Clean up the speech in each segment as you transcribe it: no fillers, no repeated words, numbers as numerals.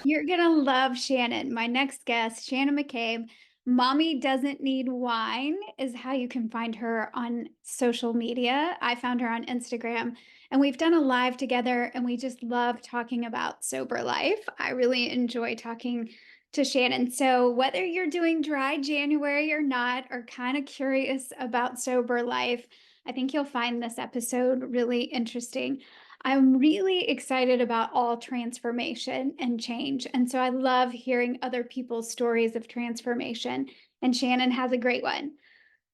You're gonna love Shannon. My next guest, Shannon McCabe. Mommy Doesn't Need Wine is how you can find her on social media. I found her on Instagram and we've done a live together and we just love talking about sober life. I really enjoy talking to Shannon. So, whether you're doing dry January or not, or kind of curious about sober life, I think you'll find this episode really interesting. I'm really excited about all transformation and change. And so I love hearing other people's stories of transformation. And Shannon has a great one.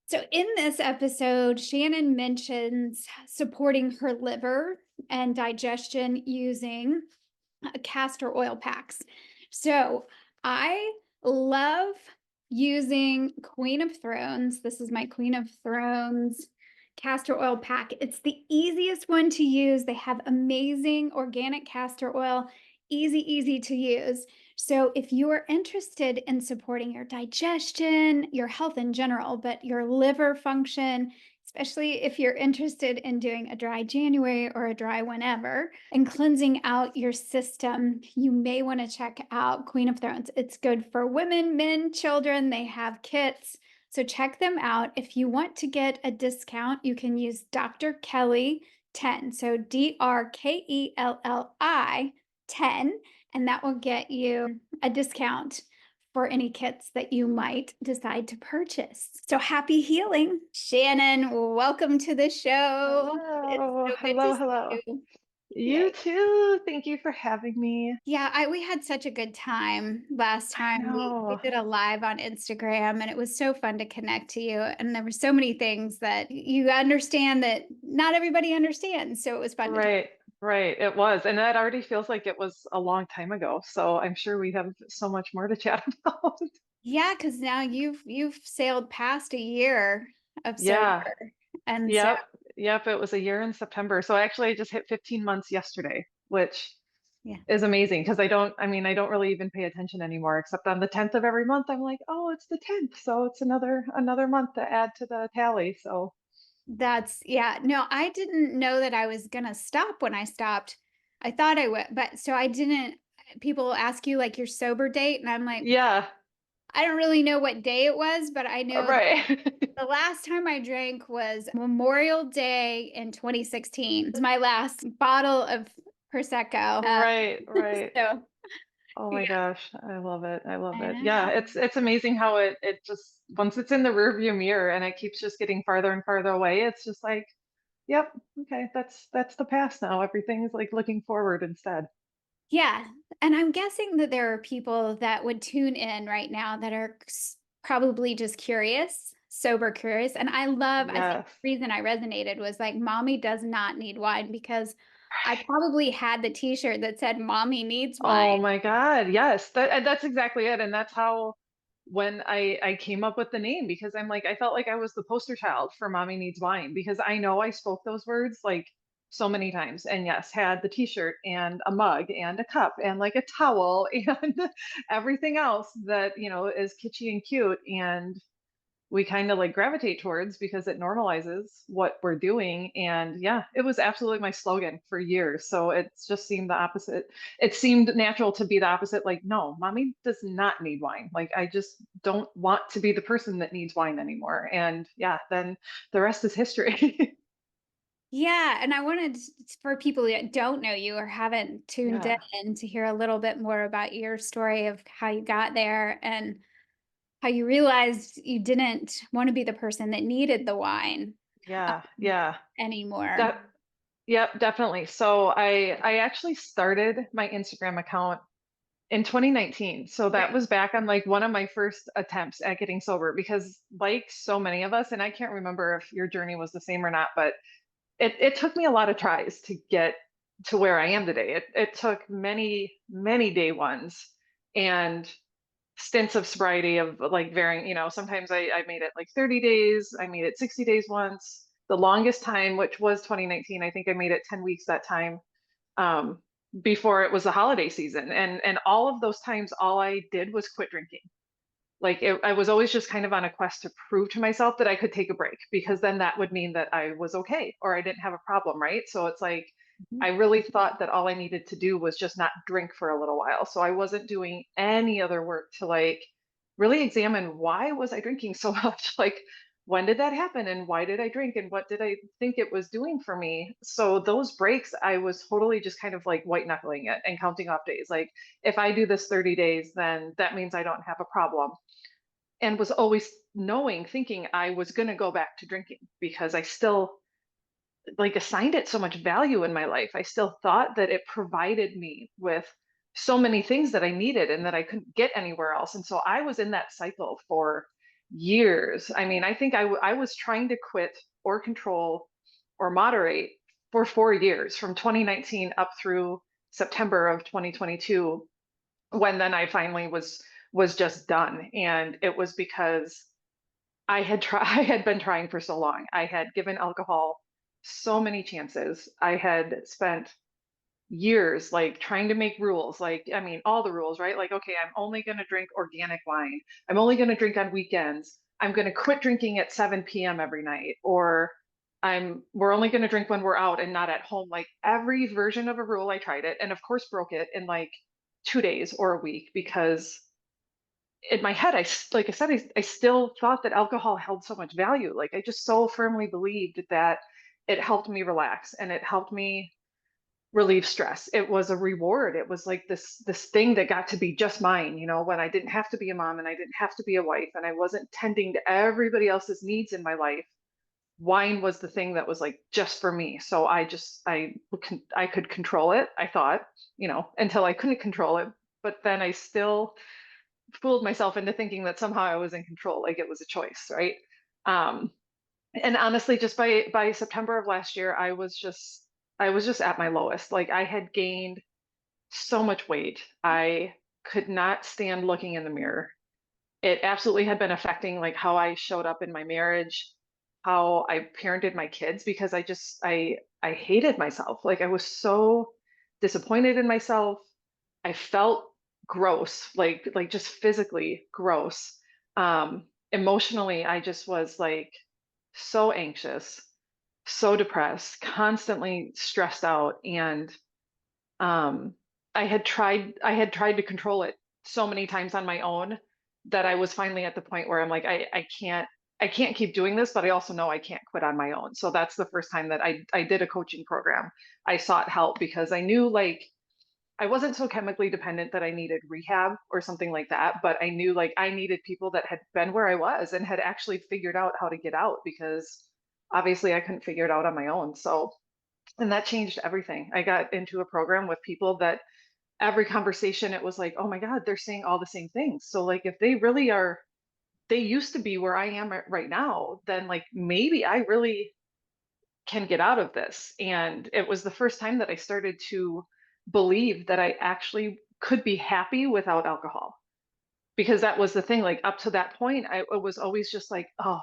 So, in this episode, Shannon mentions supporting her liver and digestion using castor oil packs. So, I love using Queen of Thrones. This is my Queen of Thrones castor oil pack. It's the easiest one to use. They have amazing organic castor oil, easy to use. So, if you are interested in supporting your digestion, your health in general, but your liver function, especially if you're interested in doing a dry January or a dry whenever and cleansing out your system, you may want to check out Queen of Thrones. It's good for women, men, children. They have kits. So check them out. If you want to get a discount, you can use Dr. Kelly 10. So DrKelli 10, and that will get you a discount for any kits that you might decide to purchase. So happy healing. Shannon, welcome to the show. It's Hello, so good to hello, see hello. you. You Yay. too. Thank you for having me. Yeah, we had such a good time last I time. We know. did a live on Instagram and it was so fun to connect to you. And there were so many things that you understand that not everybody understands. So it was fun to talk. Right, right. It was. And that already feels like it was a long time ago. So I'm sure we have so much more to chat about. Yeah, because now you've sailed past a year of Yeah. sober. And so Yep. Yep. It was a year in September. So actually I just hit 15 months yesterday, which yeah. is amazing because I don't really even pay attention anymore, except on the 10th of every month. I'm like, oh, it's the 10th. So it's another month to add to the tally. So That's yeah. No, I didn't know that I was gonna stop when I stopped. I thought I would, but so I didn't. People ask you like your sober date, and I'm like, yeah. I don't really know what day it was, but I know that Right. the last time I drank was Memorial Day in 2016. It was my last bottle of Prosecco. Right, right. So Oh my yeah, gosh, I love it. I love I it. Yeah, know. it's amazing how it just once it's in the rearview mirror and it keeps just getting farther and farther away, it's just like, yep, okay, that's the past now. Everything is like looking forward instead. Yeah. And I'm guessing that there are people that would tune in right now that are probably just curious, sober curious. And I think Yes. the reason I resonated was like, Mommy does not need wine because I probably had the t-shirt that said, Mommy needs wine. Oh my God, yes. That's exactly it. And that's how when I came up with the name because I'm like I felt like I was the poster child for Mommy Needs Wine because I know I spoke those words like so many times and yes, had the t-shirt and a mug and a cup and like a towel and everything else that, is kitschy and cute and we kind of like gravitate towards because it normalizes what we're doing. And yeah, it was absolutely my slogan for years. So it just seemed the opposite. It seemed natural to be the opposite. Like, no, mommy does not need wine. Like, I just don't want to be the person that needs wine anymore. And yeah, then the rest is history. Yeah, and I wanted for people that don't know you or haven't tuned Yeah. in to hear a little bit more about your story of how you got there and how you realized you didn't want to be the person that needed the wine Yeah. Yeah. anymore. That, yep, definitely. So I actually started my Instagram account in 2019. So that Okay. was back on like one of my first attempts at getting sober because like so many of us, and I can't remember if your journey was the same or not, but it took me a lot of tries to get to where I am today. It took many day ones and stints of sobriety of like varying, sometimes I made it like 30 days, I made it 60 days once. The longest time, which was 2019, I think I made it 10 weeks that time um, before it was the holiday season. And all of those times, all I did was quit drinking. I was always just kind of on a quest to prove to myself that I could take a break because then that would mean that I was okay or I didn't have a problem, right? So it's like Mhm. I really thought that all I needed to do was just not drink for a little while. So I wasn't doing any other work to like really examine why was I drinking so much? Like when did that happen and why did I drink and what did I think it was doing for me? So those breaks, I was totally just kind of like white knuckling it and counting off days. Like if I do this 30 days, then that means I don't have a problem. And was always knowing, thinking I was going to go back to drinking because I still like assigned it so much value in my life. I still thought that it provided me with so many things that I needed and that I couldn't get anywhere else. And so I was in that cycle for years. I mean, I think I was trying to quit or control or moderate for 4 years from 2019 up through September of 2022 when then I finally was just done. And it was because I had been trying for so long. I had given alcohol so many chances. I had spent years like trying to make rules, like I mean all the rules, right? Like okay, I'm only going to drink organic wine. I'm only going to drink on weekends. I'm going to quit drinking at 7 p.m. every night or we're only going to drink when we're out and not at home. Like every version of a rule I tried it and of course broke it in like 2 days or a week because in my head, like I said, I still thought that alcohol held so much value. Like I just so firmly believed that it helped me relax and it helped me relieve stress. It was a reward. It was like this thing that got to be just mine, you know, when I didn't have to be a mom and I didn't have to be a wife and I wasn't tending to everybody else's needs in my life. Wine was the thing that was like just for me. So I could control it, I thought, you know, until I couldn't control it. But then I still fooled myself into thinking that somehow I was in control, like it was a choice, right? Um, and honestly, just by September of last year, I was just at my lowest. Like I had gained so much weight. I could not stand looking in the mirror. It absolutely had been affecting like how I showed up in my marriage, how I parented my kids because I hated myself. Like I was so disappointed in myself. I felt gross, like just physically gross. Emotionally, I just was like so anxious, so depressed, constantly stressed out, and um, I had tried to control it so many times on my own that I was finally at the point where I'm like, I can't keep doing this, but I also know I can't quit on my own. So that's the first time that I did a coaching program. I sought help because I knew like I wasn't so chemically dependent that I needed rehab or something like that, but I knew like I needed people that had been where I was and had actually figured out how to get out because obviously I couldn't figure it out on my own. So, and that changed everything. I got into a program with people that every conversation it was like, oh my God, they're saying all the same things. So, like, if they really are, they used to be where I am right now, then like maybe I really can get out of this. And it was the first time that I started to believe that I actually could be happy without alcohol. Because that was the thing, like up to that point, I was always just like, oh,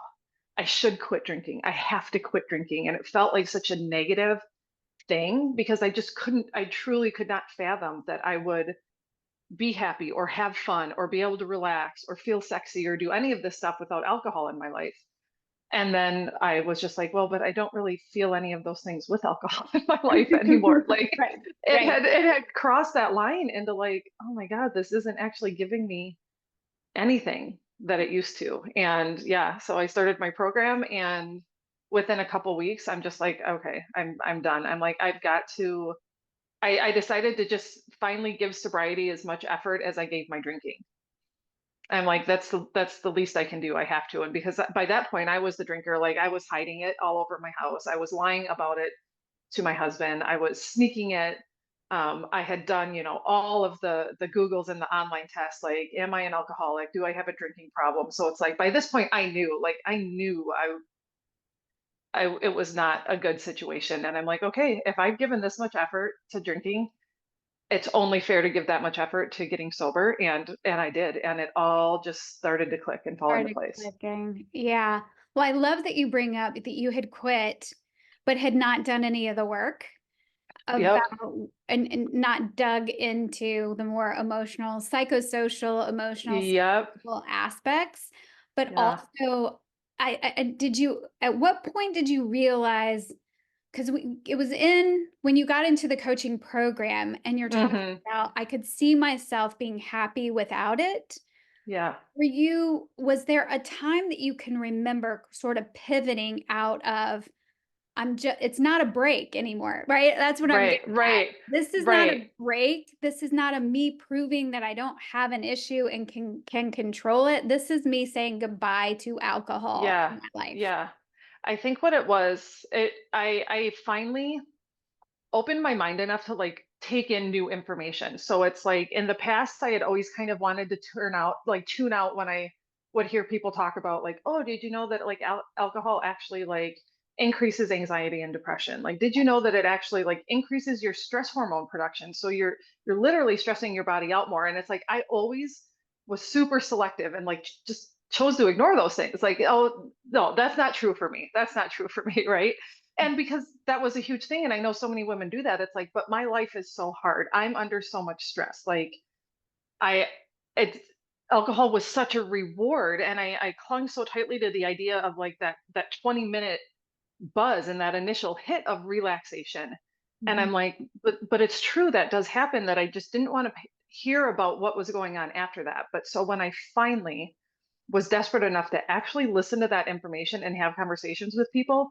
I should quit drinking. I have to quit drinking. And it felt like such a negative thing because I truly could not fathom that I would be happy or have fun or be able to relax or feel sexy or do any of this stuff without alcohol in my life. And then I was just like, well, but I don't really feel any of those things with alcohol in my life anymore. Like Right, right. it had crossed that line into like, oh my God, this isn't actually giving me anything that it used to. And yeah, so I started my program and within a couple weeks, I'm just like, okay, I'm done. I'm like, I've got to I decided to just finally give sobriety as much effort as I gave my drinking. I'm like, that's the least I can do. I have to. And because by that point I was the drinker, like I was hiding it all over my house. I was lying about it to my husband. I was sneaking it. I had done, you know, all of the Googles and the online tests, like, am I an alcoholic? Do I have a drinking problem? So it's like by this point I knew it was not a good situation. And I'm like, okay, if I've given this much effort to drinking, it's only fair to give that much effort to getting sober. And I did. And it all just started to click and fall into Started place. clicking. Yeah. Well, I love that you bring up that you had quit, but had not done any of the work Yep. about and not dug into the more emotional, psychosocial, emotional, Yep. spiritual aspects. But Yeah. also, did you, at what point did you realize because it was in when you got into the coaching program and you're talking Mhm. about I could see myself being happy without it. Yeah. Was there a time that you can remember sort of pivoting out of it's not a break anymore, right? That's what I'm Right, getting at. right, This is not a right. break. This is not a me proving that I don't have an issue and can control it. This is me saying goodbye to alcohol Yeah, in my life. yeah. I think what it was, I finally opened my mind enough to like take in new information. So it's like in the past, I had always kind of wanted to tune out when I would hear people talk about like, oh, did you know that like alcohol actually like increases anxiety and depression? Like, did you know that it actually like increases your stress hormone production? So you're literally stressing your body out more. And it's like I always was super selective and like just chose to ignore those things. Like, oh no, that's not true for me. That's not true for me, right? And because that was a huge thing, and I know so many women do that, it's like, but my life is so hard. I'm under so much stress. Like I it's alcohol was such a reward, and I clung so tightly to the idea of like that 20-minute buzz and that initial hit of relaxation. And Mhm. I'm like, but it's true that does happen, that I just didn't want to hear about what was going on after that. But so when I finally was desperate enough to actually listen to that information and have conversations with people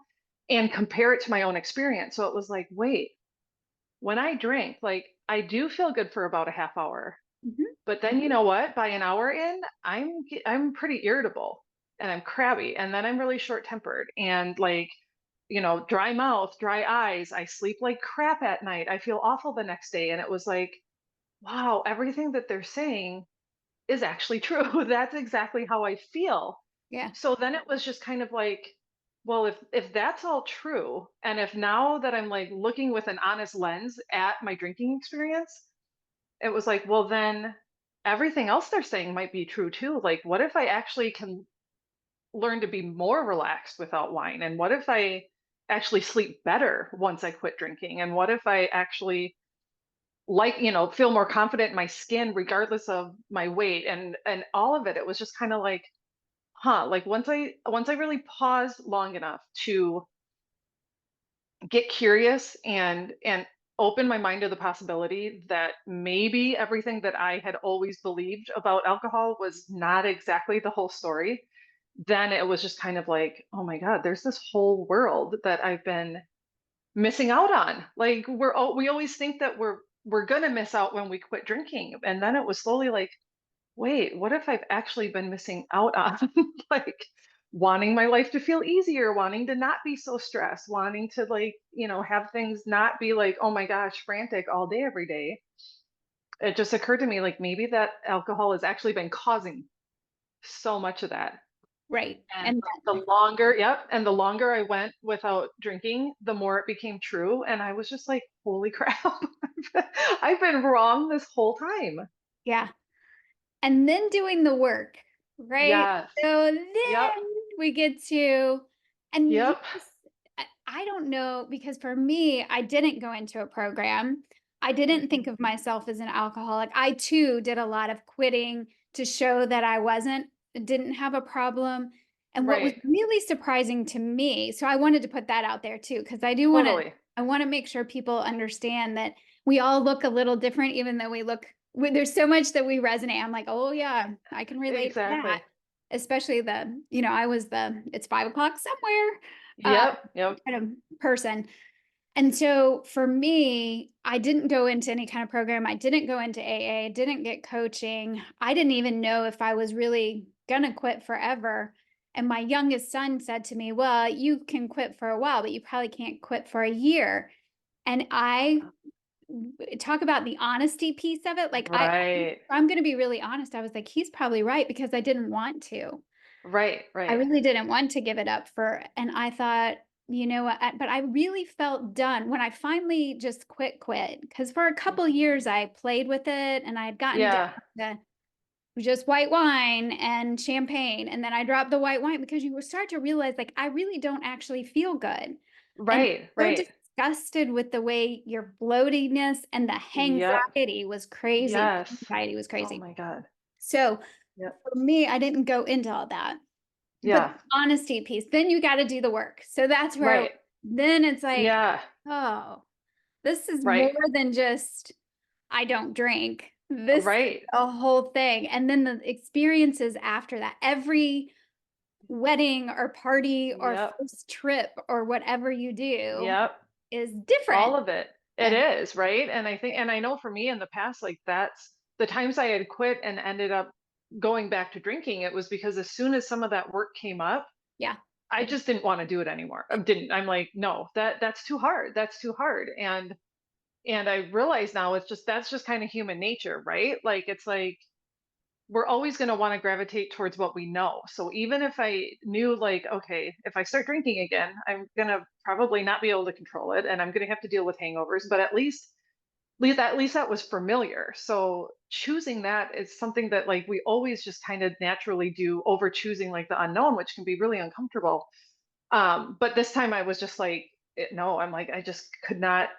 and compare it to my own experience. So it was like, wait, when I drink, like I do feel good for about a half hour. Mhm. But then you know what? By an hour in, I'm pretty irritable and I'm crabby and then I'm really short-tempered and like, dry mouth, dry eyes. I sleep like crap at night. I feel awful the next day. And it was like, wow, everything that they're saying is actually true. That's exactly how I feel. Yeah. So then it was just kind of like, well, if that's all true, and if now that I'm like looking with an honest lens at my drinking experience, it was like, well, then everything else they're saying might be true too. Like, what if I actually can learn to be more relaxed without wine? And what if I actually sleep better once I quit drinking? And what if I actually feel more confident in my skin regardless of my weight and all of it? It was just kind of like, huh, like once I really paused long enough to get curious and open my mind to the possibility that maybe everything that I had always believed about alcohol was not exactly the whole story, then it was just kind of like, oh my God, there's this whole world that I've been missing out on. Like we always think that we're gonna miss out when we quit drinking. And then it was slowly like, wait, what if I've actually been missing out on like wanting my life to feel easier, wanting to not be so stressed, wanting to like, have things not be like, oh my gosh, frantic all day, every day. It just occurred to me like maybe that alcohol has actually been causing so much of that. Right. And And the longer I went without drinking, the more it became true. And I was just like, holy crap, I've been wrong this whole time. yeah. And then doing the work, right? Yes. So then Yep. we get to, and Yep. I don't know, because for me, I didn't go into a program. I didn't think Mhm. of myself as an alcoholic. I too did a lot of quitting to show that didn't have a problem. And what was Right. really surprising to me, so I wanted to put that out there too, because Totally. I want to make sure people understand that we all look a little different, even though there's so much that we resonate. I'm like, oh yeah, I can relate to that. Exactly. Especially I was it's 5 o'clock somewhere, uh, Yep. Yep. kind of person. And so for me, I didn't go into any kind of program. I didn't go into AA, didn't get coaching. I didn't even know if I was really gonna quit forever. And my youngest son said to me, well, you can quit for a while, but you probably can't quit for a year. And I talk about the honesty piece of it. Like Right. I'm going to be really honest. I was like, he's probably right because I didn't want to. Right. I Right. really didn't want to give it up and I thought, you know what, but I really felt done when I finally just quit. Because for a couple Mhm. years I played with it and I had gotten Yeah. down to just white wine and champagne. And then I dropped the white wine because you start to realize like I really don't actually feel good. And Right. so Right. disgusted with the way your bloatiness and the Yep. anxiety was crazy. The Yes. anxiety was Oh crazy. my God. So Yep. for me, I didn't go into all that. But the Yeah. honesty piece, then you got to do the work. So that's where Right. then it's like, Yeah, oh, this is more right, than just I don't drink. This is right. a whole thing. And then the experiences after that, every wedding or party or Yep, first trip or whatever you do yep. is different All of it. It than is, right? And I think, and I know for me in the past, like that's the times I had quit and ended up going back to drinking, it was because as soon as some of that work came up, yeah. I just didn't want to do it anymore. I didn't. I'm like, no, that's too hard. That's too hard. And I realize now it's just that's just kind of human nature, right? Like it's like we're always going to want to gravitate towards what we know. So even if I knew like, okay, if I start drinking again, I'm going to probably not be able to control it and I'm going to have to deal with hangovers, but at least that was familiar. So choosing that is something that like we always just kind of naturally do over choosing like the unknown, which can be really uncomfortable. But this time I was just like, no, I'm like, I just could not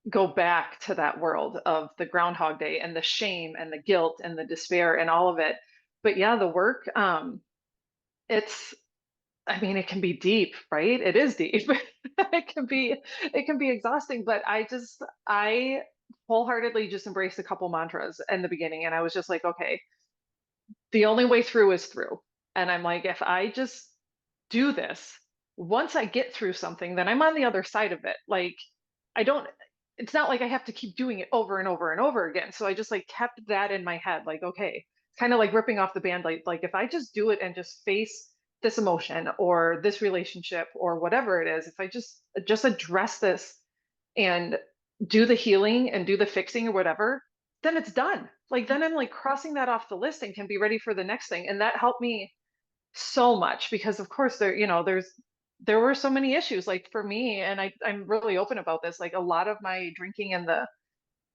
go back to that world of the Groundhog Day and the shame and the guilt and the despair and all of it. But yeah, the work, it's, I mean, it can be deep, right? It is deep. It can be exhausting, but I wholeheartedly just embraced a couple mantras in the beginning. And I was just like, okay, the only way through is through. And I'm like, if I just do this, once I get through something, then I'm on the other side of it. Like, I don't, it's not like I have to keep doing it over and over and over again. So I just like kept that in my head, like, okay, it's kind of like ripping off the band-aid. Like, if I just do it and just face this emotion or this relationship or whatever it is, if I just address this and do the healing and do the fixing or whatever, then it's done. Like then I'm like crossing that off the list and can be ready for the next thing. And that helped me so much because of course there were so many issues like for me and I'm really open about this. Like a lot of my drinking and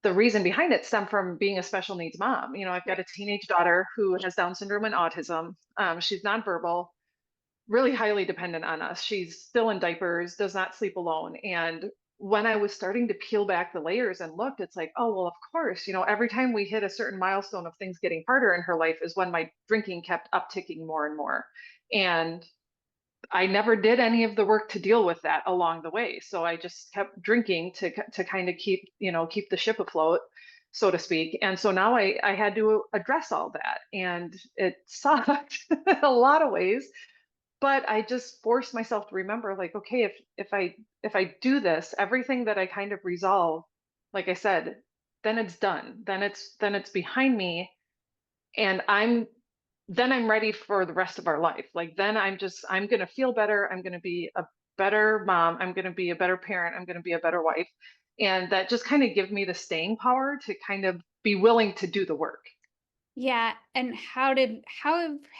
the reason behind it stemmed from being a special needs mom. I've got Right. a teenage daughter who has Down syndrome and autism. She's nonverbal, really highly dependent on us. She's still in diapers, does not sleep alone. And when I was starting to peel back the layers and looked, it's like, oh, well, of course, every time we hit a certain milestone of things getting harder in her life is when my drinking kept upticking more and more. And I never did any of the work to deal with that along the way. So I just kept drinking to kind of keep the ship afloat, so to speak. And so now I had to address all that. And it sucked in a lot of ways, but I just forced myself to remember like, okay, if I do this, everything that I kind of resolve, like I said, then it's done. Then it's behind me and I'm ready for the rest of our life. Like then I'm going to feel better. I'm going to be a better mom. I'm going to be a better parent. I'm going to be a better wife. And that just kind of give me the staying power to kind of be willing to do the work. Yeah, and how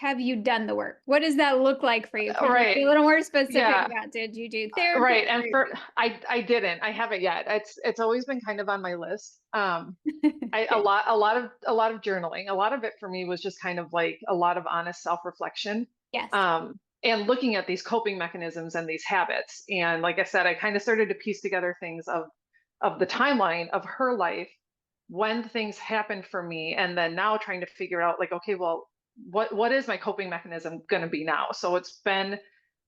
have you done the work? What does that look like for you? Can you be Right. a little more specific Yeah. about did you do therapy Right. And or for I didn't. I haven't yet. It's always been kind of on my list. A lot of journaling. A lot of it for me was just kind of like a lot of honest self-reflection. yes. And looking at these coping mechanisms and these habits. And like I said, I kind of started to piece together things of the timeline of her life when things happened for me, and then now trying to figure out like, okay, well, what is my coping mechanism going to be now? So it's been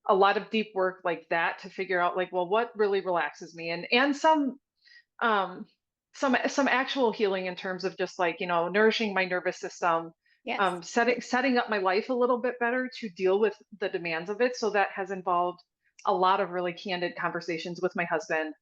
a lot of deep work like that to figure out like, well, what really relaxes me, and um some actual healing in terms of just like nourishing my nervous system, Yes. setting up my life a little bit better to deal with the demands of it. So that has involved a lot of really candid conversations with my husband,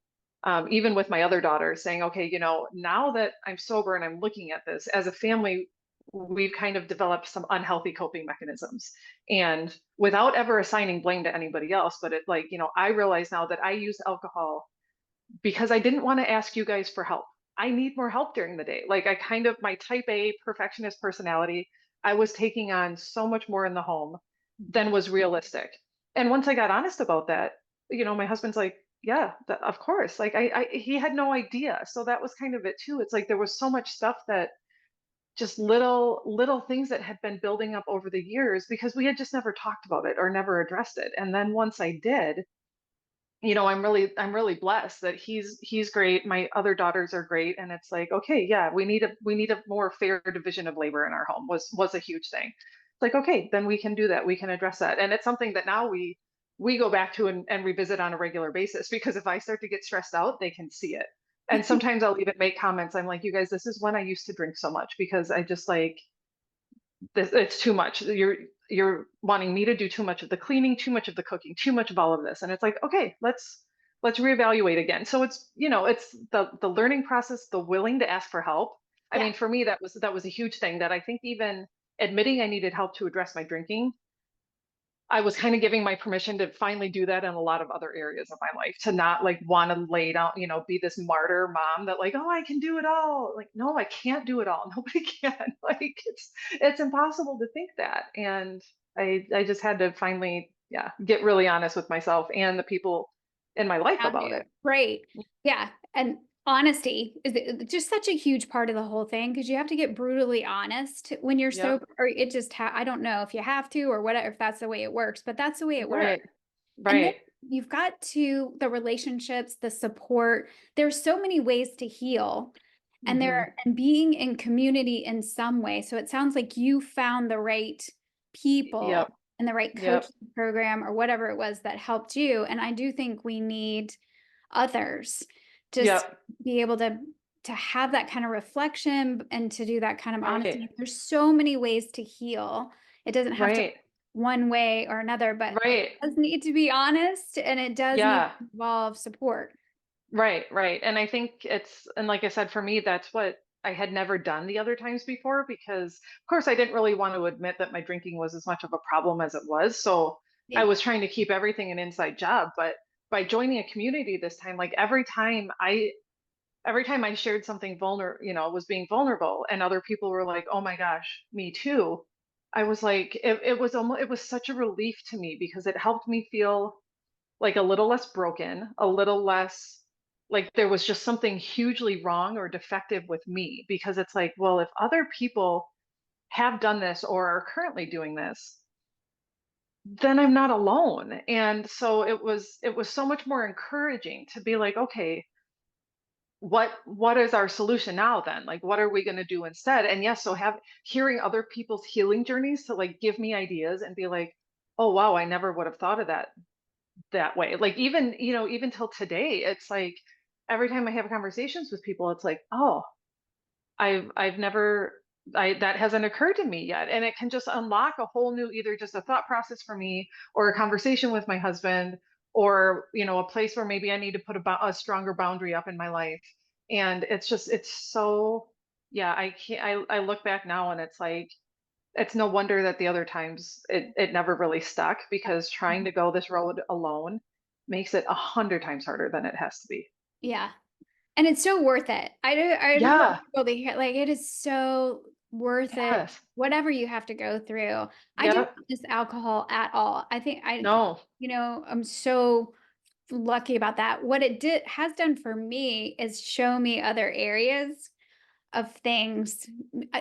even with my other daughter, saying, okay, now that I'm sober and I'm looking at this as a family, we've kind of developed some unhealthy coping mechanisms. And without ever assigning blame to anybody else, but it like, I realize now that I use alcohol because I didn't want to ask you guys for help. I need more help during the day. Like I kind of my type A perfectionist personality, I was taking on so much more in the home than was realistic. And once I got honest about that, my husband's like, yeah, of course. Like he had no idea. So that was kind of it too. It's like there was so much stuff that just little things that had been building up over the years because we had just never talked about it or never addressed it. And then once I did, I'm really blessed that he's great. My other daughters are great, and it's like, okay, yeah, we need a more fair division of labor in our home was a huge thing. It's like, okay, then we can do that. We can address that, and it's something that now we go back to and revisit on a regular basis, because if I start to get stressed out, they can see it. And sometimes I'll even make comments. I'm like, you guys, this is when I used to drink so much because I just like this, it's too much. You're wanting me to do too much of the cleaning, too much of the cooking, too much of all of this. And it's like, okay, let's reevaluate again. So it's, it's the learning process, the willing to ask for help. I Yeah. mean, for me, that was a huge thing, that I think even admitting I needed help to address my drinking, I was kind of giving my permission to finally do that in a lot of other areas of my life, to not like want to lay down, be this martyr mom that like, oh, I can do it all. Like, no, I can't do it all. Nobody can. Like, it's impossible to think that. And I just had to finally, yeah, get really honest with myself and the people in my life Around about you. it. Right. Yeah. And honesty is just such a huge part of the whole thing because you have to get brutally honest when you're Yep. sober, or it just, I don't know if you have to or whatever, if that's the way it works, but that's the way it works. Right. And then Right. you've got to the relationships, the support. There's so many ways to heal and Hmm. being in community in some way. So it sounds like you found the right people Yep. and the right Yep. coaching program or whatever it was that helped you. And I do think we need others just Yep. be able to have that kind of reflection and to do that kind of Right. honesty. There's so many ways to heal. It doesn't have to Right. one way or another, but it Right. does need to be honest and it does need Yeah. to involve support. Right, right. And I think and like I said, for me, that's what I had never done the other times before, because, of course, I didn't really want to admit that my drinking was as much of a problem as it was. So I Yeah. was trying to keep everything an inside job. But by joining a community this time, like every time I shared something was being vulnerable, and other people were like, "Oh my gosh, me too." I was like, it was such a relief to me, because it helped me feel like a little less broken, a little less like there was just something hugely wrong or defective with me. Because it's like, well, if other people have done this or are currently doing this, then I'm not alone. And so it was so much more encouraging to be like, okay, what is our solution now then? Like, what are we going to do instead? And yes, so have hearing other people's healing journeys to like give me ideas and be like, oh wow, I never would have thought of that way. Like, even, even till today, it's like every time I have conversations with people, it's like, oh, I've never that hasn't occurred to me yet. And it can just unlock a whole new, either just a thought process for me, or a conversation with my husband, or, a place where maybe I need to put a stronger boundary up in my life. And it's so, yeah, I can't, I look back now and it's like, it's no wonder that the other times it never really stuck, because trying to go this road alone makes it 100 times harder than it has to be. Yeah. And it's so worth it. I just want Yeah. people to hear, like, it is so worth it, Yes. whatever you have to go through. I do Yep. not miss alcohol at all. I think No. I'm so lucky about that. What it has done for me is show me other areas of things,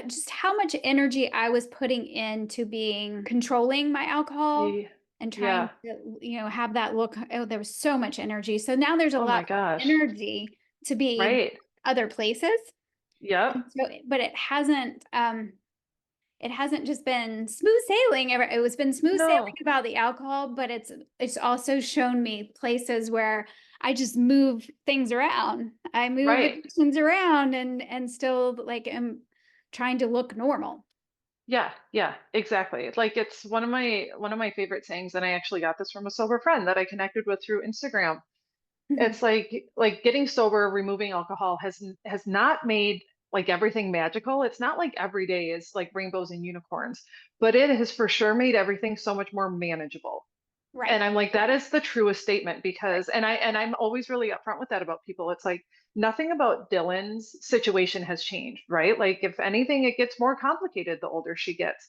just how much energy I was putting into being controlling my alcohol Ye- and trying Yeah. to, have that look. Oh, there was so much energy. So now there's a Oh my lot gosh. more energy to be Right. other places. Yep. And so, but it hasn't just been smooth sailing ever. It was been smooth sailing No. about the alcohol, but it's also shown me places where I just move things around. I move Right. addictions around and still like am trying to look normal. Yeah. Yeah. Exactly. Like, it's one of my favorite sayings, and I actually got this from a sober friend that I connected with through Instagram. It's like getting sober, removing alcohol has not made like everything magical. It's not like every day is like rainbows and unicorns, but it has for sure made everything so much more manageable. And Right. I'm like, that is the truest statement, Right. because I'm always really upfront with that about people. It's like nothing about Dylan's situation has changed, right? Like, if anything, it gets more complicated the older she gets.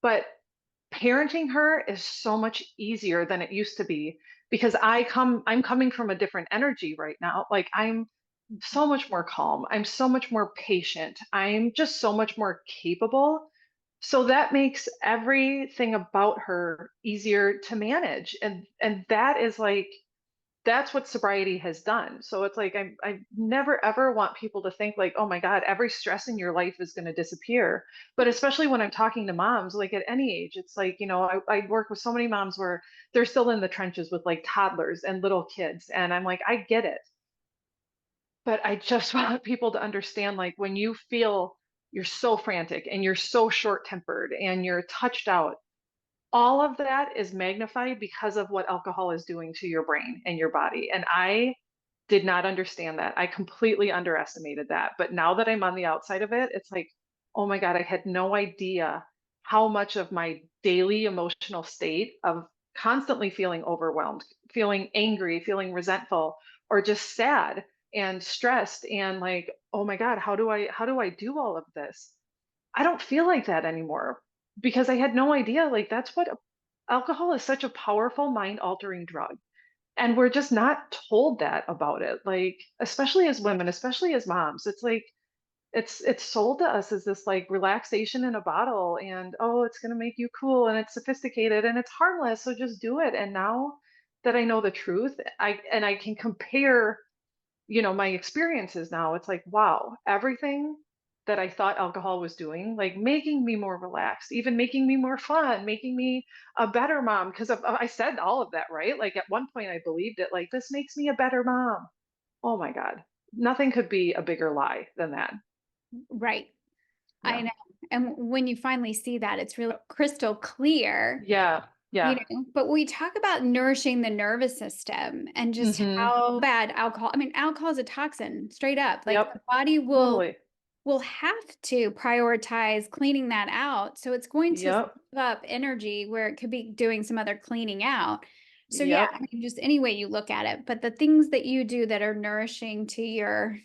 But parenting her is so much easier than it used to be, because I'm coming from a different energy right now. Like, I'm so much more calm. I'm so much more patient. I'm just so much more capable. So that makes everything about her easier to manage. And that is like that's what sobriety has done. So it's like I never ever want people to think like, oh my God, every stress in your life is going to disappear. But especially when I'm talking to moms, like at any age, it's like, I work with so many moms where they're still in the trenches with like toddlers and little kids. And I'm like, I get it. But I just want people to understand like when you feel you're so frantic and you're so short tempered and you're touched out, all of that is magnified because of what alcohol is doing to your brain and your body. And I did not understand that. I completely underestimated that. But now that I'm on the outside of it, it's like, oh my God, I had no idea how much of my daily emotional state of constantly feeling overwhelmed, feeling angry, feeling resentful, or just sad and stressed and like, oh my God, how do I do all of this? I don't feel like that anymore because I had no idea. Like, that's what alcohol is, such a powerful mind altering drug. And we're just not told that about it. Like, especially as women, especially as moms, it's like, it's sold to us as this like relaxation in a bottle and oh, it's going to make you cool and it's sophisticated and it's harmless. So just do it. And now that I know the truth, I can compare my experiences now, it's like, wow, everything that I thought alcohol was doing, like making me more relaxed, even making me more fun, making me a better mom. Because I said all of that, right? Like at one point, I believed it, like, this makes me a better mom. Oh my God. Nothing could be a bigger lie than that. Right. I Yeah. know. And when you finally see that, it's really crystal clear, Yeah. Yeah. but we talk about nourishing the nervous system and just Hmm. how bad alcohol, I mean, alcohol is a toxin, straight up. Like the Yep. body Totally. will have to prioritize cleaning that out. So it's going to Yep. save up energy where it could be doing some other cleaning out. So yeah, Yep. I mean, just any way you look at it, but the things that you do that are nourishing to your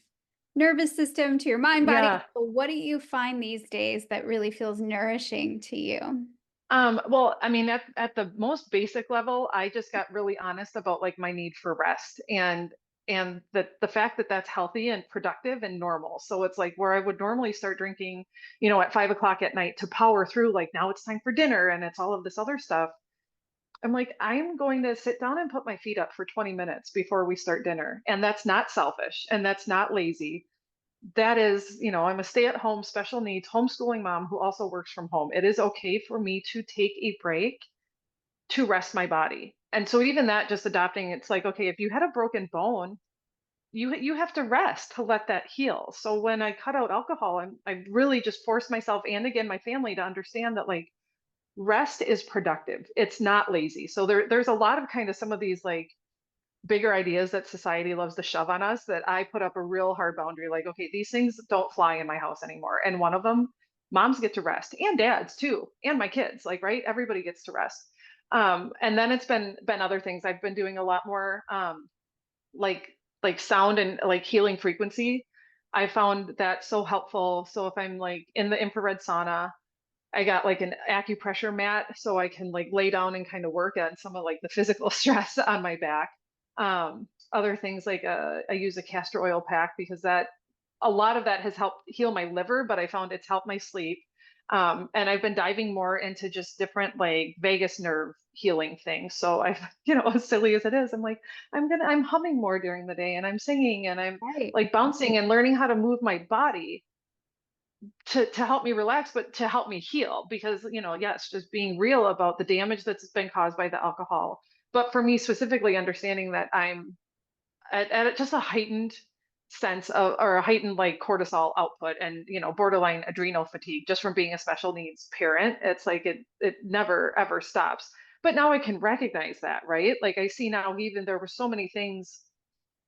nervous system, to your mind, body, Yeah. what do you find these days that really feels nourishing to you? Well, I mean, at the most basic level, I just got really honest about like my need for rest and the fact that that's healthy and productive and normal. So it's like where I would normally start drinking, at 5 o'clock at night to power through, like now it's time for dinner and it's all of this other stuff. I'm like, I'm going to sit down and put my feet up for 20 minutes before we start dinner. And that's not selfish and that's not lazy. That is, I'm a stay-at-home special needs homeschooling mom who also works from home. It is okay for me to take a break to rest my body. And so even that, just adopting, it's like, okay, if you had a broken bone, you have to rest to let that heal. So when I cut out alcohol, I really just forced myself and again my family to understand that like rest is productive. It's not lazy. So there's a lot of kind of some of these like bigger ideas that society loves to shove on us that I put up a real hard boundary like, okay, these things don't fly in my house anymore. And one of them, moms get to rest and dads too, and my kids, like, right? Everybody gets to rest. And then it's been other things. I've been doing a lot more like like sound and like healing frequency. I found that so helpful. So if I'm like in the infrared sauna, I got like an acupressure mat so I can like lay down and kind of work on some of like the physical stress on my back. Other things like I use a castor oil pack because that a lot of that has helped heal my liver, but I found it's helped my sleep. And I've been diving more into just different like vagus nerve healing things. So I've, as silly as it is, I'm like, I'm humming more during the day and I'm singing and I'm Right. like bouncing and learning how to move my body to help me relax, but to help me heal because, yes, just being real about the damage that's been caused by the alcohol. But for me specifically, understanding that I'm at just a heightened sense of or a heightened like cortisol output and borderline adrenal fatigue just from being a special needs parent. It's like it never ever stops. But now I can recognize that, right? Like I see now even there were so many things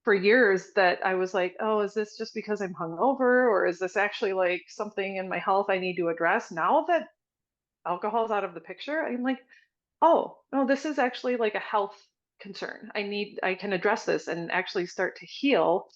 for years that I was like, oh, is this just because I'm hungover or is this actually like something in my health I need to address? Now that alcohol's out of the picture, I'm like, oh, no, this is actually like a health concern. I can address this and actually start to heal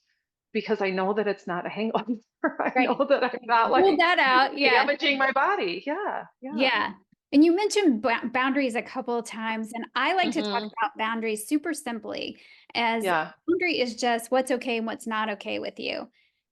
because I know that it's not a hangover. I Right. know that I'm not Pull like that out. Yeah. damaging my body. Yeah, yeah. Yeah. And you mentioned boundaries a couple of times, and I like to talk Hmm. about boundaries super simply as Yeah, boundary is just what's okay and what's not okay with you.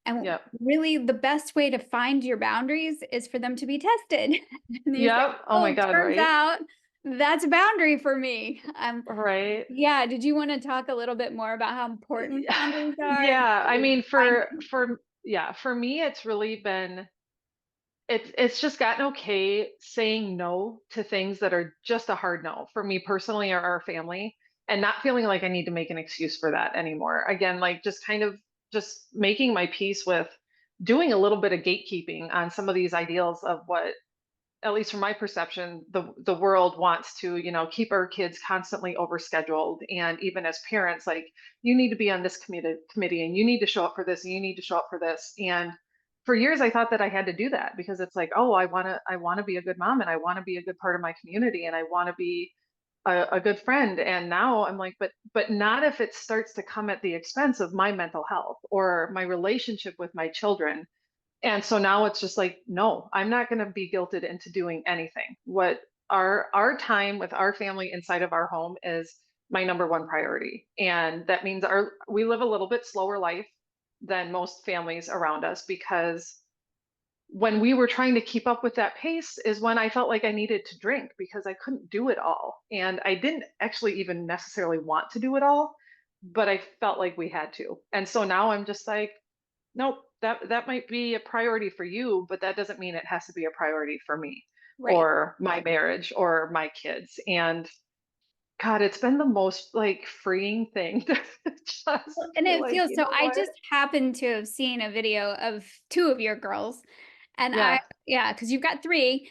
And yep, really, the best way to find your boundaries is for them to be tested. And you say, yep. Oh my oh, God, turns right? out That's a boundary for me. Right? Yeah, did you wanna talk a little bit more about how important boundaries are and Yeah, how I you mean, find for me, it's really been it's just gotten okay saying no to things that are just a hard no for me personally or our family, and not feeling like I need to make an excuse for that anymore. Again, like just kind of just making my peace with doing a little bit of gatekeeping on some of these ideals of what, at least from my perception, the world wants to, keep our kids constantly overscheduled. And even as parents, like, you need to be on this committee and you need to show up for this and you need to show up for this. And for years I thought that I had to do that because it's like, oh, I want to be a good mom and I want to be a good part of my community and I want to be a good friend. And now I'm like, but not if it starts to come at the expense of my mental health or my relationship with my children. And so now it's just like, no, I'm not going to be guilted into doing anything. What our time with our family inside of our home is my number one priority. And that means our we live a little bit slower life than most families around us because when we were trying to keep up with that pace is when I felt like I needed to drink because I couldn't do it all. And I didn't actually even necessarily want to do it all, but I felt like we had to. And so now I'm just like, nope, that might be a priority for you, but that doesn't mean it has to be a priority for me right. or my marriage or my kids. And God, it's been the most like freeing thing to just Well, and be it like, feels you so know I what? just happened to have seen a video of 2 of your girls, and I Yeah. yeah, because 'cause you've got 3,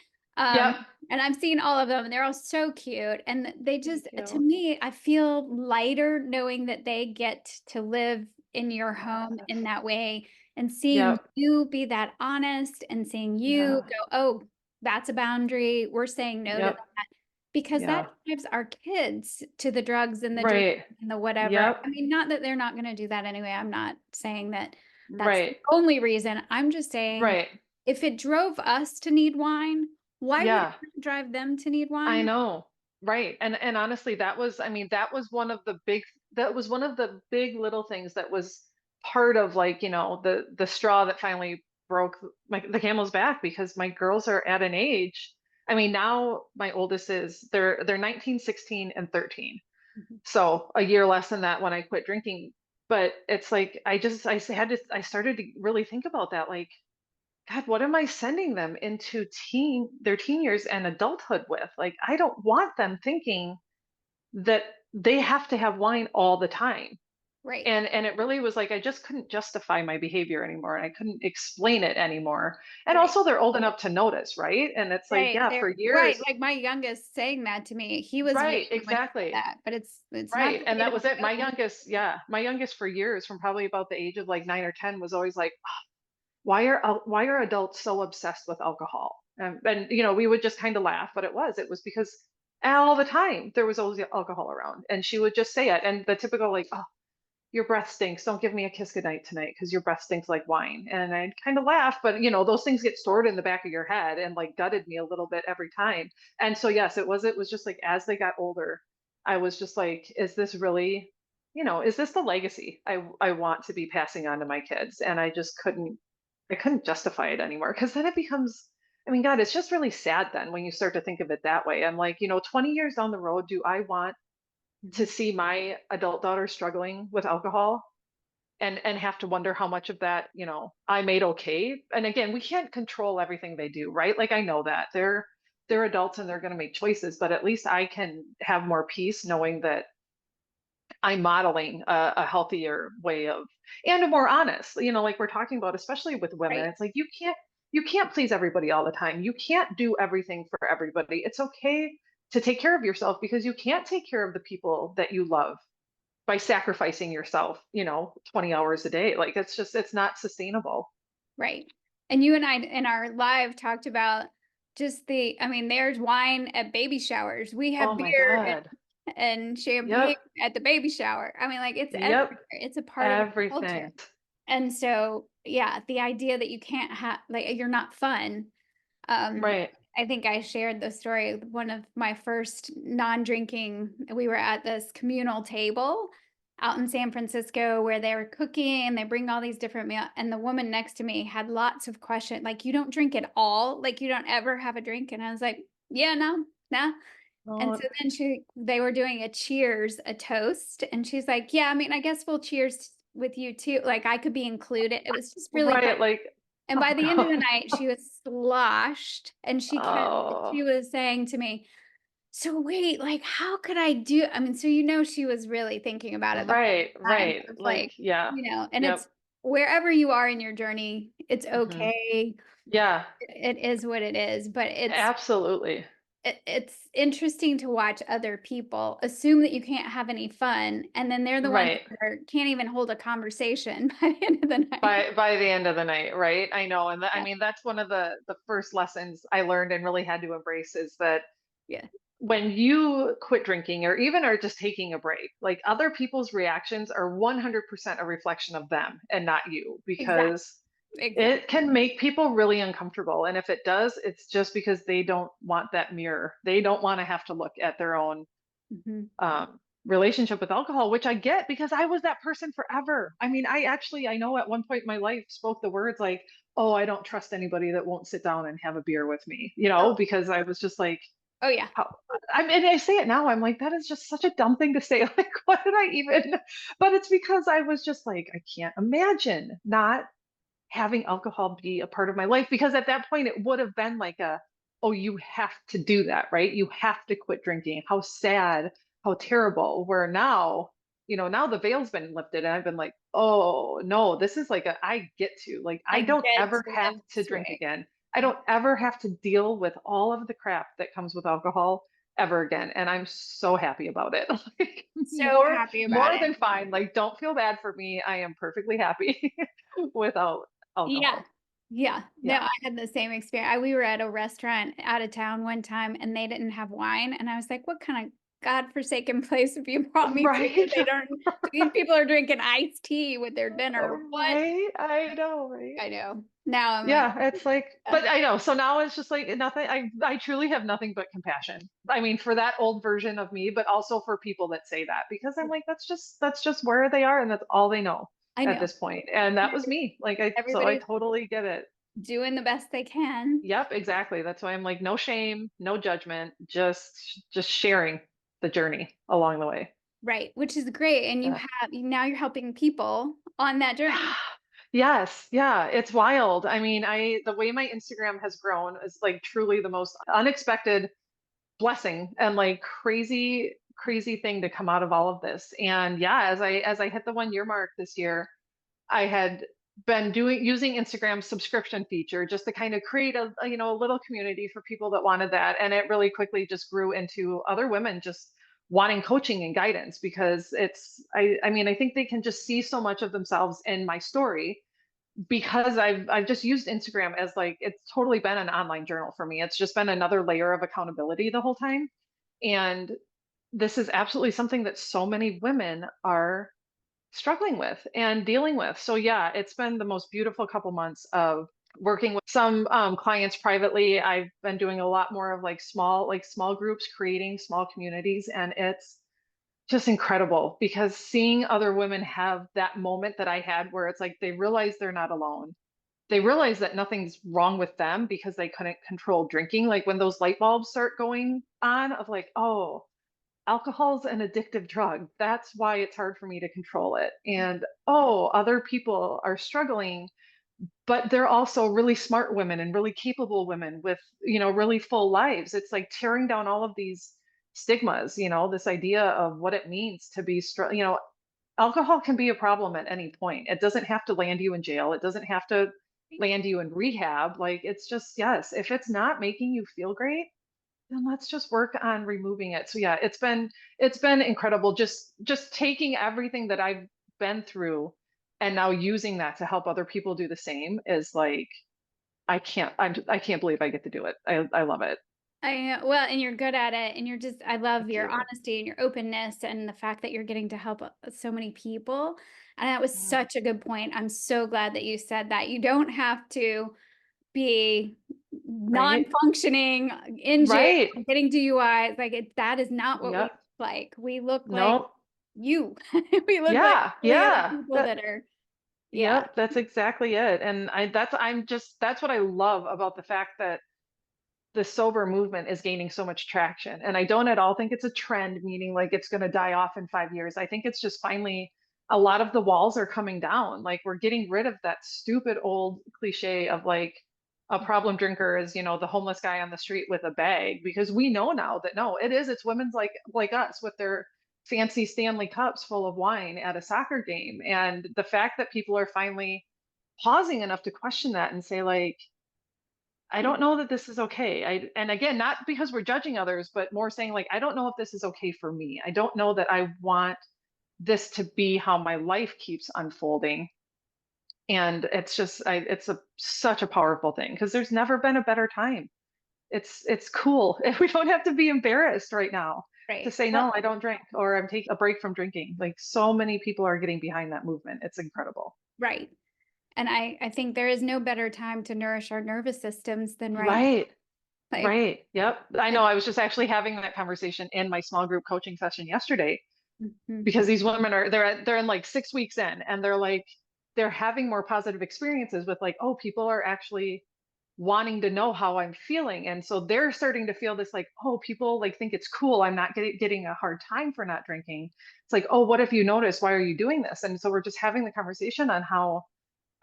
Yep. and I've seen all of them, and they're all so cute, and they Thank just to you. me, I feel lighter knowing that they get to live in your home in Yes. that way, and seeing Yep. you be that honest and seeing you Yeah. go, "Oh, that's a boundary, we're saying no to Yep. that," because that Yeah. drives our kids to the drugs and the drinking Right. and the whatever. Yep. I mean, not that they're not gonna do that anyway, I'm not saying that that's the Right. only reason, I'm just saying Right. if it drove us to need wine, why would it Yeah. not drive them to need I wine? know. Right. And honestly, I mean, that was one of the big little things that was part of like, the straw that finally broke the camel's back because my girls are at an age. I mean, now my oldest is they're 19, 16, and 13. Mhm. So a year less than that when I quit drinking. But it's like I started to really think about that like God, what am I sending them into their teen years and adulthood with? Like, I don't want them thinking that they have to have wine all the time. Right, And it really was like I just couldn't justify my behavior anymore and I couldn't explain it anymore. And right, also they're old enough to notice, right? And it's like, right, yeah, for they're right, years, like my youngest saying that to me, he was very right, much exactly. that, but it's not Right. that And they that don't was it. know. My youngest for years, from probably about the age of like 9 or 10, was always like, why are adults so obsessed with alcohol? And we would just kind of laugh, but it was because all the time there was always alcohol around, and she would just say it, and the typical like, oh, your breath stinks. Don't give me a kiss goodnight tonight because your breath stinks like wine. And I'd kind of laugh, but those things get stored in the back of your head and like gutted me a little bit every time. And so yes, it was just like as they got older, I was just like, is this really, is this the legacy I want to be passing on to my kids? And I couldn't justify it anymore because then it becomes, I mean, God, it's just really sad then when you start to think of it that way. I'm like, 20 years down the road, do I want to Mhm. see my adult daughter struggling with alcohol and have to wonder how much of that, I made okay? And again, we can't control everything they do, right? Like I know that they're adults and they're going to make choices, but at least I can have more peace knowing that I'm modeling a healthier way of and a more honest, like we're talking about, especially with women. Right, It's like you can't please everybody all the time. You can't do everything for everybody. It's okay to take care of yourself because you can't take care of the people that you love by sacrificing yourself, 20 hours a day. Like it's not sustainable. right. And you and I in our live talked about just I mean, there's wine at baby showers. We Oh have my beer God. and champagne Yep. at the baby shower. I mean, like it's Yep. everywhere. It's a part of our culture. Everything. And so, yeah, the idea that you can't have like you're not fun. Um, Right. I think I shared the story. One of my first non-drinking, we were at this communal table out in San Francisco where they were cooking and they bring all these different meals. And the woman next to me had lots of questions, like, you don't drink at all? Like, you don't ever have a drink? And I was like, yeah, no, no. And Oh, so then they were doing a cheers, a toast, and she's like, "Yeah, I mean, I guess we'll cheers with you too." Like I could be included. It was just really fun. right, like, And oh by the end of the god. night, she was sloshed, and Oh, she was saying to me, "So wait, like how could I do?" I mean, so she was really thinking about it the whole right, time right. of Like, like, yeah. and Yep. it's wherever you are in your journey, it's Hmm. okay. Yeah, It is what it is, but absolutely. it's interesting to watch other people assume that you can't have any fun, and then they're the ones Right. that can't even hold a conversation by the end of the night. By the end of the night, right? I know, and I Yeah, mean that's one of the first lessons I learned and really had to embrace is that yeah, when you quit drinking or even are just taking a break, like other people's reactions are 100% a reflection of them and not you exactly, because exactly. it can make people really uncomfortable. And if it does, it's just because they don't want that mirror. They don't want to have to look at their own Hmm. relationship with alcohol, which I get because I was that person forever. I mean, I know at one point in my life spoke the words like, oh, I don't trust anybody that won't sit down and have a beer with me, Oh, because I was just like, oh yeah, how, I mean, I say it now, I'm like, that is just such a dumb thing to say. Like, what did I even, but it's because I was just like, I can't imagine not having alcohol be a part of my life because at that point it would have been like oh, you have to do that, right? You have to quit drinking. How sad, how terrible. Where now, now the veil's been lifted and I've been like, oh no, this is like I get to, like, I I don't get ever to have live to this drink way. again. I don't ever have to deal with all of the crap that comes with alcohol ever again. And I'm so happy about it. Like, So happy about more it. than fine. Like, don't feel bad for me. I am perfectly happy without Yeah. alcohol. Yeah. No, Yeah. I had the same experience. We were at a restaurant out of town one time and they didn't have wine. And I was like, what kind of godforsaken place have you brought me to that Right. they don't, these people are drinking iced tea with their dinner. What? Right. I know, right? I know. Now I'm like, Yeah, it's like, yeah, but I know. So now it's just like nothing. I truly have nothing but compassion. I mean, for that old version of me, but also for people that say that because I'm like, that's just where they are and that's all they know I at know. this point. And that was me. Like so I Everybody's totally get it. doing the best they can. Yep, exactly. That's why I'm like, no shame, no judgment, just sharing the journey along the way. Right. Which is great. And Yeah. now you're helping people on that journey. Yes, yeah, it's wild. I mean, the way my Instagram has grown is like truly the most unexpected blessing and like crazy, crazy thing to come out of all of this. And yeah, as I hit the 1 year mark this year, I had been doing using Instagram's subscription feature just to kind of create a little community for people that wanted that. And it really quickly just grew into other women just wanting coaching and guidance because I mean, I think they can just see so much of themselves in my story because I've just used Instagram as like it's totally been an online journal for me. It's just been another layer of accountability the whole time. And this is absolutely something that so many women are struggling with and dealing with. So yeah, it's been the most beautiful couple months of working with some clients privately. I've been doing a lot more of like small groups, creating small communities, and it's just incredible because seeing other women have that moment that I had where it's like they realize they're not alone. They realize that nothing's wrong with them because they couldn't control drinking. Like when those light bulbs start going on of like, oh, alcohol's an addictive drug. That's why it's hard for me to control it. And oh, other people are struggling, but they're also really smart women and really capable women with, really full lives. It's like tearing down all of these stigmas, this idea of what it means to be alcohol can be a problem at any point. It doesn't have to land you in jail. It doesn't have to land you in rehab. Like it's just, yes, if it's not making you feel great, then let's just work on removing it. So yeah, it's been incredible just taking everything that I've been through and now using that to help other people do the same is like I can't believe I get to do it. I love it. Well, and you're good at it, and I love Thank your you. honesty and your openness and the fact that you're getting to help so many people. And that was Yeah. such a good point. I'm so glad that you said that. You don't have to be Right? non-functioning in jail, Right. getting DUIs. That is not what we Yep. look like. We look like No. you. We look like Yeah. all the other Yeah. people that are, yeah. Yep, that's exactly it. And that's what I love about the fact that the sober movement is gaining so much traction. And I don't at all think it's a trend, meaning like it's going to die off in 5 years. I think it's just finally a lot of the walls are coming down. Like we're getting rid of that stupid old cliche of like a problem drinker is, the homeless guy on the street with a bag, because we know now that no, it's women's like us with their fancy Stanley cups full of wine at a soccer game. And the fact that people are finally pausing enough to question that and say like, I Yeah. don't know that this is okay. And again, not because we're judging others, but more saying like, I don't know if this is okay for me. I don't know that I want this to be how my life keeps unfolding. And it's just, it's such a powerful thing because there's never been a better time. It's cool. We don't have to be embarrassed right now to Right. say, Well, no, I don't drink, or I'm taking a break from drinking. Like so many people are getting behind that movement. It's incredible. right. And I think there is no better time to nourish our nervous systems than right now. Right. Like, Right. Yep. I like know. I was just actually having that conversation in my small group coaching session yesterday mhm. because these women they're in like 6 weeks in, and they're like they're having more positive experiences with like, oh, people are actually wanting to know how I'm feeling. And so they're starting to feel this like, oh, people like think it's cool. I'm not getting a hard time for not drinking. It's like, oh, what if you notice? Why are you doing this? And so we're just having the conversation on how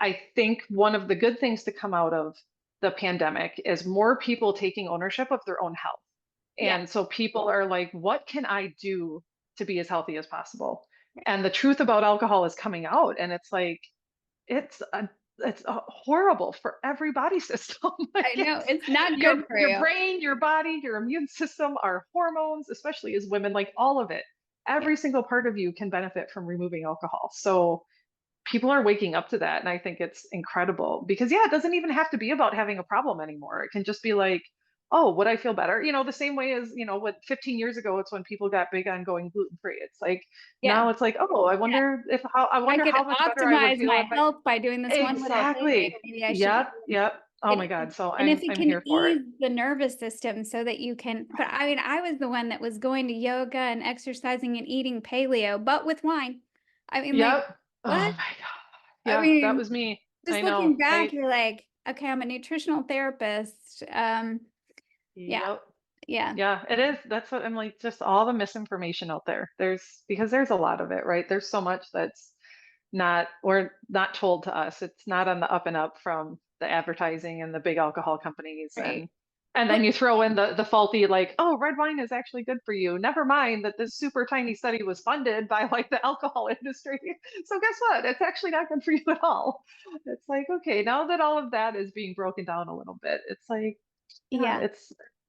I think one of the good things to come out of the pandemic is more people taking ownership of their own health. Yeah. And so people are like, what can I do to be as healthy as possible? And the truth about alcohol is coming out. And it's like, it's a, horrible for every body system. Like I know it's it's not your good for your you. brain, your body, your immune system, our hormones, especially as women, like all of it. Yeah. Every single part of you can benefit from removing alcohol. So people are waking up to that, and I think it's incredible because yeah, it doesn't even have to be about having a problem anymore. It can just be like, oh, would I feel better, the same way as what 15 years ago it's when people got big on going gluten free. It's like Yeah. now it's like, oh, I I wonder could how much better I would optimize feel if my I health by doing this one little thing. exactly. Maybe I should eat. Yep. Oh my It, God, so and if i'm it i'm can here for it. ease the nervous system so that you can, but I mean, I was the one that was going to yoga and exercising and eating paleo, but with wine. I mean, like, Yep. Oh what? my God. I Yeah, that mean, was me. just I know. looking back, I you're like, okay, I'm a nutritional therapist. Yeah, Yep. yeah, Yeah, it is. That's what I'm like, just all the misinformation out there. Because there's a lot of it, right? There's so much that's not told to us. It's not on the up and up from the advertising and the big alcohol companies. right. And Well, then you throw in the faulty like, oh, red wine is actually good for you. Never mind that this super tiny study was funded by like the alcohol industry. So guess what? It's actually not good for you at all. It's like, okay, now that all of that is being broken down a little bit, it's like, yeah, yeah,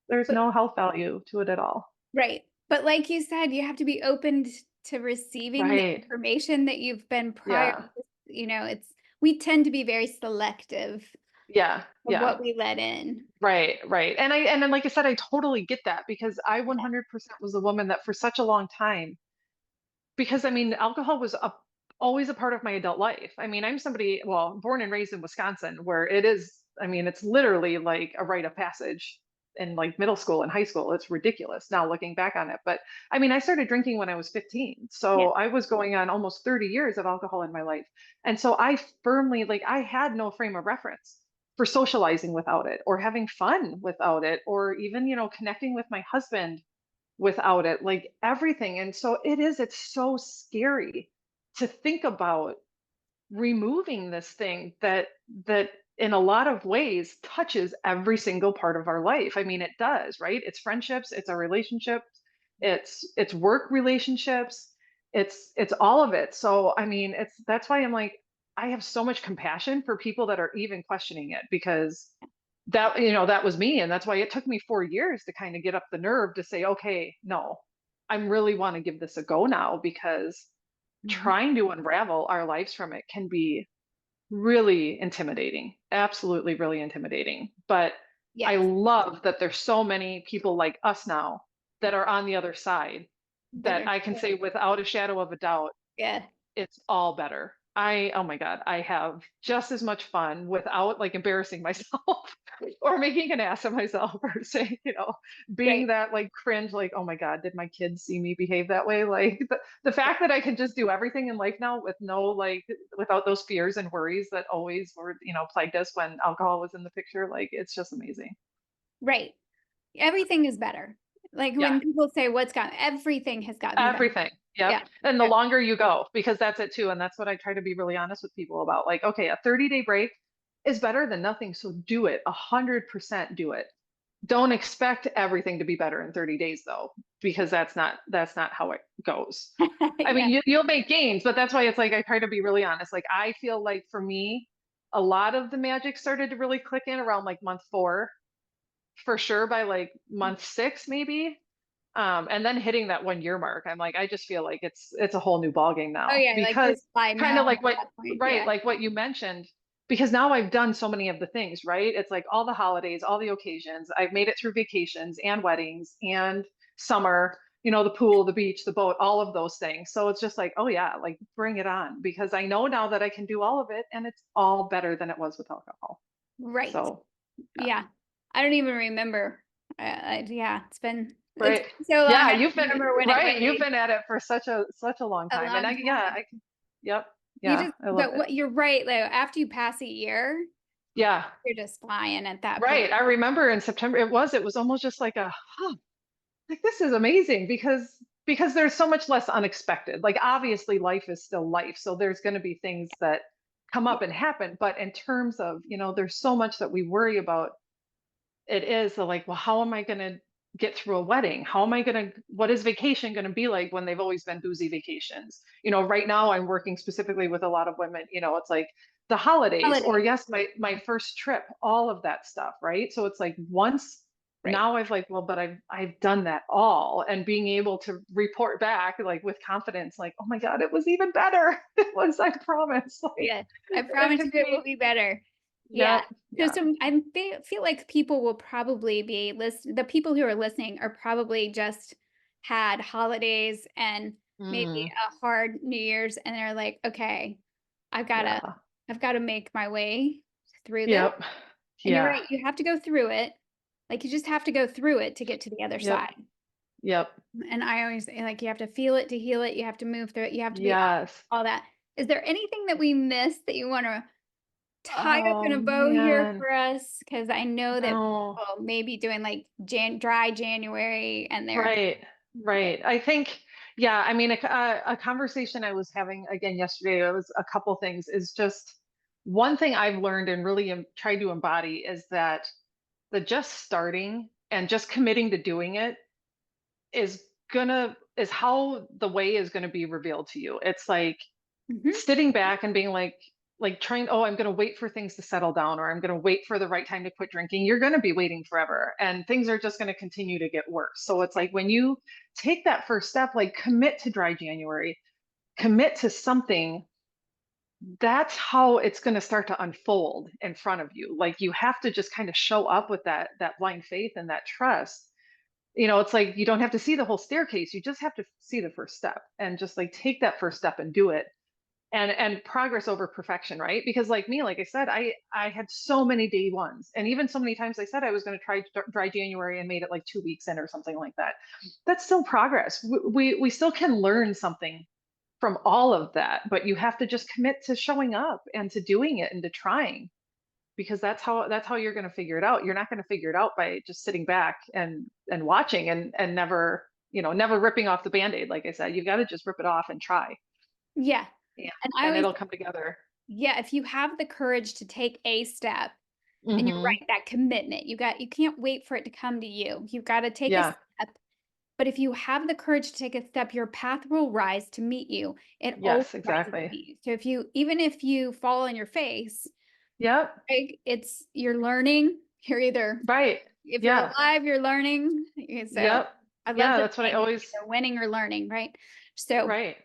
there's but no health value to it at all. right. But like you said, you have to be open to receiving the Right. information that you've been prior. Yeah. It's we tend to be very selective Yeah. of Yeah. what we let in. Right. Right. And then like I said, I totally get that because I 100% was a woman that for such a long time, because I mean, alcohol was always a part of my adult life. I mean, I'm somebody, well, born and raised in Wisconsin, where it is, I mean, it's literally like a rite of passage in like middle school and high school. It's ridiculous now looking back on it. But I mean, I started drinking when I was 15. Yeah. So I was going on almost 30 years of alcohol in my life. And so I firmly, like, I had no frame of reference for socializing without it or having fun without it or even, connecting with my husband without it, like everything. And so it's so scary to think about removing this thing that in a lot of ways touches every single part of our life. I mean, it does, right? It's friendships, it's our relationships, it's work relationships, it's all of it. So I mean, it's that's why I'm like, I have so much compassion for people that are even questioning it because that was me, and that's why it took me 4 years to kind of get up the nerve to say, okay, no, I'm really want to give this a go now, because Mhm. trying to unravel our lives from it can be really intimidating, absolutely really intimidating. But I Yes. love that there's so many people like us now that are on the other side, That that are I can say without a shadow of a doubt yeah. it's all better. Oh my God, I have just as much fun without like embarrassing myself or making an ass of myself or saying, being Right. that like cringe, like, oh my God, did my kids see me behave that way? Like the fact that I can just do everything in life now with no, like, without those fears and worries that always were, plagued us when alcohol was in the picture, like, it's just amazing. Right. Everything is better. Like Yeah. when people say what's gotten, everything has gotten better. Everything. Yep. Yeah. And the So, longer you go, because that's it too. And that's what I try to be really honest with people about. Like, okay, a 30-day break is better than nothing. So do it. 100% do it. Don't expect everything to be better in 30 days though, because that's not how it goes. I mean, yeah. you'll make gains, but that's why it's like I try to be really honest. Like I feel like for me, a lot of the magic started to really click in around like month 4, for sure by like month 6 maybe. And then hitting that 1 year mark, I'm like, I just feel like it's a whole new ballgame Oh now yeah, like because just by kind now of like at what, that point. right, Yeah. like what you mentioned, because now I've done so many of the things, right? It's like all the holidays, all the occasions. I've made it through vacations and weddings and summer, the pool, the beach, the boat, all of those things. So it's just like, oh yeah, like bring it on because I know now that I can do all of it and it's all better than it was with alcohol. Right. So, yeah. Yeah. I don't even remember. Yeah, it's Right. been so long. Yeah, I you've don't been remember when it right. You've really been at it for such a long a time. And long I time. can, yep. You Yeah, just I love but it. what you're right, though, after you pass a year, Yeah. you're just flying at that Right. point. I remember in September it was almost just like like this is amazing because there's so much less unexpected. Like obviously life is still life. So there's going to be things that come Yeah. up and happen, but in terms of, there's so much that we worry about. It is the like, well, how am I going to get through a wedding? What is vacation going to be like when they've always been boozy vacations? Right now I'm working specifically with a lot of women, it's like the holidays or Holiday. yes, my first trip, all of that stuff, right? So it's like once Right. now I've like, well, but I've done that all and being able to report back like with confidence, like, oh my God, it was even better. It was, I promise. Like Yeah. I it promise you took it will me, be better. Yeah. yep, So yeah. feel like people will probably be the people who are listening are probably just had holidays and maybe Mm, a hard New Year's and they're like, okay, I've gotta yeah. I've gotta make my way through this. Yep. And you're Yeah. right, you have to go through it. Like you just have to go through it to get to the other Yep. side. Yep. And I always say, like, you have to feel it to heal it. You have to move through it. You have to be Yes. all that. Is there anything that we missed that you want to tie up Oh in a bow here man. for us? Because I know that No. people may be doing like dry January and they're Right. Right. I think, yeah, I mean, a conversation I was having again yesterday, it was a couple things, is just one thing I've learned and really tried to embody is that the just starting and just committing to doing it is how the way is gonna be revealed to you. It's like Mhm. sitting back and being like trying, oh, I'm going to wait for things to settle down or I'm going to wait for the right time to quit drinking. You're going to be waiting forever and things are just going to continue to get worse. So it's like when you take that first step, like commit to dry January, commit to something, that's how it's going to start to unfold in front of you. Like you have to just kind of show up with that blind faith and that trust. It's like you don't have to see the whole staircase, you just have to see the first step and just like take that first step and do it. And progress over perfection, right? Because like me, like I said, I had so many day ones and even so many times I said I was going to try dry January and made it like 2 weeks in or something like that. That's still progress. We still can learn something from all of that, but you have to just commit to showing up and to doing it and to trying, because that's how you're going to figure it out. You're not going to figure it out by just sitting back and watching and never, never ripping off the band-aid. Like I said, you've got to just rip it off and try. Yeah. Yeah. And I And always it'll come together. yeah, if you have the courage to take a step, and you're Hmm. right, that commitment, you can't wait for it to come to you. You've got to take a Yeah. step. But if you have the courage to take a step, your path will rise to meet you. It always Yes, rises to exactly. meet you. So even if you fall on your face, Yep. right, you're learning. You're either Right. if you're Yeah. alive, you're learning. So Yep. I love Yeah, the that's what I saying, always, either winning or learning, right? So right.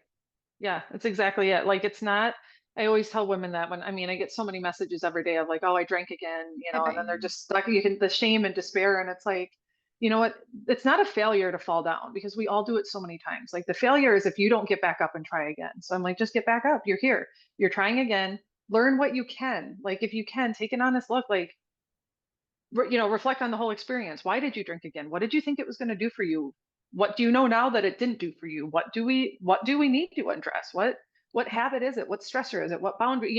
Yeah, that's exactly it. Like it's not, I always tell women that when, I mean, I get so many messages every day of like, oh, I drank again, I and bet then they're you. just stuck, the shame and despair. And it's like, you know what? It's not a failure to fall down because we all do it so many times. Like the failure is if you don't get back up and try again. So I'm like, just get back up. You're here. You're trying again. Learn what you can. Like if you can, take an honest look, like, reflect on the whole experience. Why did you drink again? What did you think it was going to do for you? What do you know now that it didn't do for you? What do we need to address? What habit is it? What stressor is it? What boundary,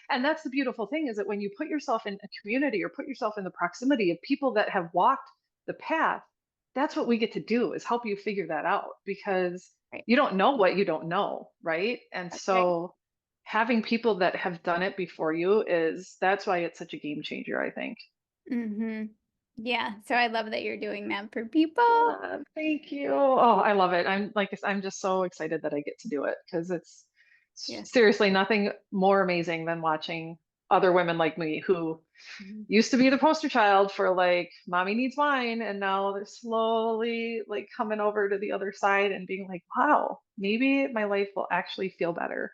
And that's the beautiful thing is that when you put yourself in a community or put yourself in the proximity of people that have walked the path, that's what we get to do is help you figure that out because Right. you don't know what you don't know, right? And That's right. so having people that have done it before you is that's why it's such a game changer, I think. Mhm. Yeah, so I love that you're doing that for people. Thank you. Oh, I love it. I'm like I am just so excited that I get to do it because it's Yeah. seriously nothing more amazing than watching other women like me who Mhm. used to be the poster child for like mommy needs wine and now they're slowly like coming over to the other side and being like, wow, maybe my life will actually feel better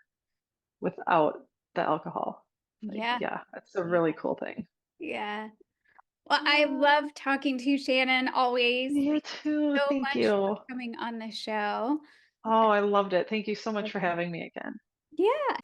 without the alcohol. Like, Yeah. yeah, that's a Yeah. really cool thing. Yeah. Well, I Yeah, love talking to you, Shannon, always. you Thank too. you so Thank much for you. coming on the show. Oh, I loved it. Thank you so much for having me again. Yeah.